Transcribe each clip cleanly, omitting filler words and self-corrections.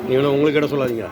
நீங்கள் உங்களுக்கு இடம் சொல்லாதீங்க.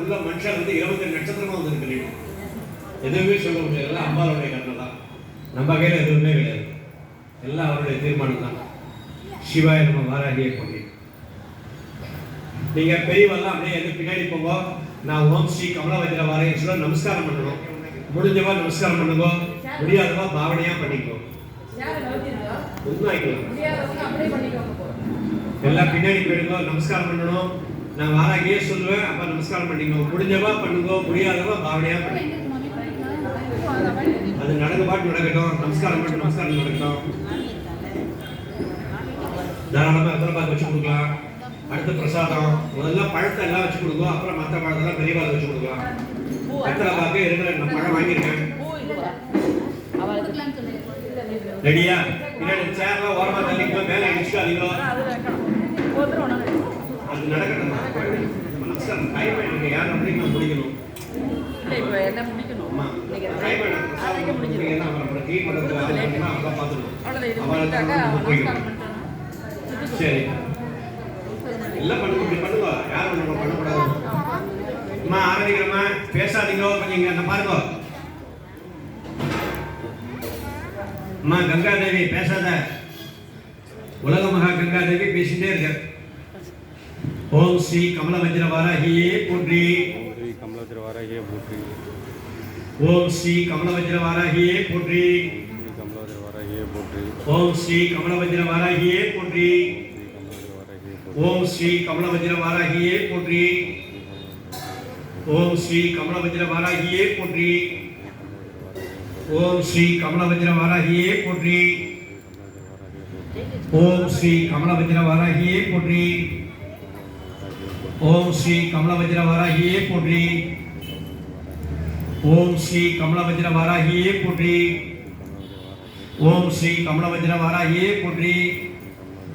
உள்ள மனுஷன் வந்து 20 நட்சத்திரமா வந்து எதுவுமே சொல்ல முடியாது. அம்பாளுடைய கண்ணை தான், நம்ம கையில் எதுவுமே கிடையாது. எல்லாம் அவருடைய தீர்மானம் தான். சிவாய நம்ம வாராகியை கொண்டு நீங்க பெரியவெல்லாம் அப்படியே எது பின்னாடி போங்க. நான் ஓம் ஸ்ரீ கமலவஜ்ர வாராகி சொல்ல நமஸ்காரம் பண்ணணும். முடிஞ்சவா நமஸ்காரம் பண்ணுங்க, முடியாதவா பாவனையா பண்ணிக்கோ. எல்லாம் பின்னாடி போயிடுங்க, நமஸ்காரம் பண்ணணும். நான் வாராகியே சொல்லுவேன், அப்ப நமஸ்காரம் பண்ணிக்கோ. முடிஞ்சவா பண்ணுங்க, முடியாதவா பாவனையா பண்ணிக்கோ. அது நடக்க பாட்டு நடக்கட்டும். நமஸ்காரம் பண்ணி நமஸ்காரம் நடக்கட்டும். தாராளமா எத்தனை பாக்கு வச்சு கொடுக்கலாம். அடுத்த பிரசாதம் முதல்ல பழத்தை எல்லாம் வச்சு கொடுக்கும், அப்புறம் மற்ற பழத்தெல்லாம் பெரியவாள் வச்சு கொடுக்கலாம். எத்தனை பாக்கு இருக்கிற நான் பழம் வாங்கியிருக்கேன். ரெடியா? பின்னாடி சேர்லாம் ஓரமா தள்ளிக்கோ, மேலே இடிச்சுக்காதீங்களோ. அது நடக்கட்டும். நமஸ்காரம் டைம் எனக்கு யார் அப்படின்னு நான் முடிக்கணும். சரி எல்லாம் பண்ணுங்க. யாரும் பண்ணக்கூடாது. அம்மா ஆரம்பிக்கிறோமா, பேசாதீங்க. கொஞ்சம் இங்க பாருங்க. அம்மா கங்காதேவி பேசாத. உலக மகா கங்காதேவி பேசிட்டே இருக்க. ஓம் ஸ்ரீ கமலவஜ்ர வாராகியே போற்றி. கமலவஜ்ர வாராகியே போற்றி. ஓம் ஸ்ரீ கமலவஜ்ர வாராகியே போற்றி. கமலவஜ்ர வாராகியே போற்றி. ஓம் ஸ்ரீ கமலவஜ்ர வாராகியே போற்றி. ஓம் ஸ்ரீ கமலவஜ்ர வாராகியே போற்றி. ஓம் ஸ்ரீ கமலவஜ்ர வாராகியே போற்றி. ஓம் ஸ்ரீ கமலவஜ்ர வாராகியே போற்றி. ஓம் ஸ்ரீ கமலவஜ்ர வாராகியே போற்றி. ஓம் ஸ்ரீ கமலவஜ்ர வாராகியே போற்றி. ஓம் ஸ்ரீ கமலவஜ்ர வாராகியே போற்றி. ஓம் ஸ்ரீ கமலவஜ்ர வாராகியே போற்றி.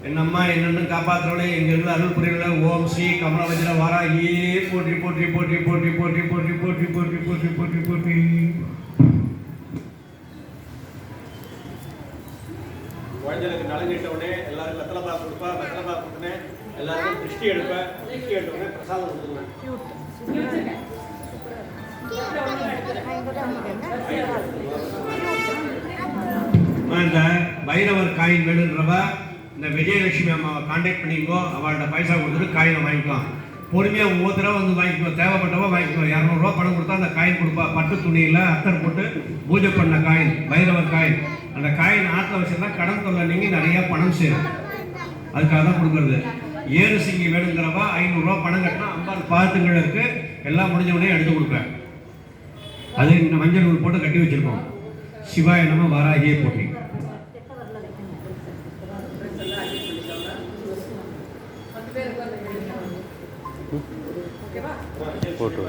என்னம்மா என்னன்னு காப்பாற்றுறவளே, எங்கிருந்து அருள் புரியல. ஓம் ஸ்ரீ கமலவஜ்ர வாராகியே போற்றி போற்றி போற்றி போற்றி போற்றி போற்றி போற்றி போற்றி போற்றி போற்றி போற்றி. குழந்தைகளுக்கு நலங்கிட்ட உடனே எல்லாரும் வெத்தலை பாக்கு கொடுப்பா. வெத்தலை பாக்கு கொடுத்தனே எல்லாருக்கும் திருஷ்டி எடுப்பேன். திருஷ்டி எடுத்த உடனே பிரசாதம் கொடுத்துருவேன். இந்த பைரவர் காயின் வேணுன்றவ இந்த விஜயலட்சுமி அம்மாவை கான்டாக்ட் பண்ணிக்கோ. அவள்கிட்ட பைசா கொடுத்துட்டு காயினை வாங்கிக்கலாம். பொறுமையாக ஒவ்வொருத்தரவை வந்து வாங்கிக்கோ. தேவைப்பட்டவா வாங்கிக்கோ. 200 ரூபா பணம் கொடுத்தா அந்த காயின் கொடுப்பா. பட்டு துணியில் அத்தர் போட்டு பூஜை பண்ண காயின், பைரவர் காயின். அந்த காயின் ஆற்றில் வச்சுருந்தா கடன் தொல்லை நீங்கி நிறையா பணம் சேரும். அதுக்காக தான் கொடுக்குறது. ஏறு சிங்கி வேணுங்கிறவா 500 ரூபா பணம் கட்டினா 50 பாதத்துங்கள் இருக்கு. எல்லாம் முடிஞ்ச உடனே எடுத்து கொடுப்பேன். அது இந்த மஞ்சள் நூல் போட்டு கட்டி வச்சிருக்கோம். சிவாய நம வாராகியே போட்டி. போட்டோ